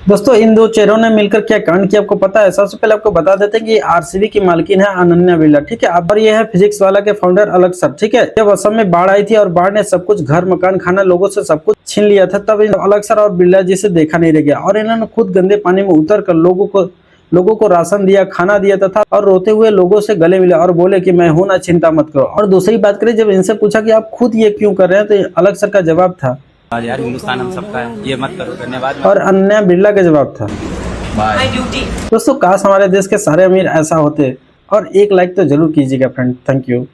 दोस्तों इन दो चेहरों ने मिलकर क्या कांड किया आपको पता है। सबसे पहले आपको बता देते हैं कि आरसीबी की मालकिन है अनन्या बिरला, ठीक है। अब ये है फिजिक्स वाला के फाउंडर अलग सर, ठीक है। जब असम में बाढ़ आई थी और बाढ़ ने सब कुछ घर मकान खाना लोगों से सब कुछ छीन लिया था, तब इन अलग सर और बिरला जी से देखा नहीं रह गया और इन्होंने खुद गंदे पानी में उतर कर लोगों को राशन दिया, खाना दिया तथा और रोते हुए लोगों से गले मिले और बोले कि मैं हूं ना, चिंता मत करो। और दूसरी बात करें, जब इनसे पूछा कि आप खुद ये क्यों कर रहे हैं, तो अलग सर का जवाब था, यार हिंदुस्तान हम सबका है, ये मत करो, धन्यवाद। और अनन्या बिरला का जवाब था बाय। दोस्तों काश हमारे देश के सारे अमीर ऐसा होते। और एक लाइक तो जरूर कीजिएगा फ्रेंड। Thank you.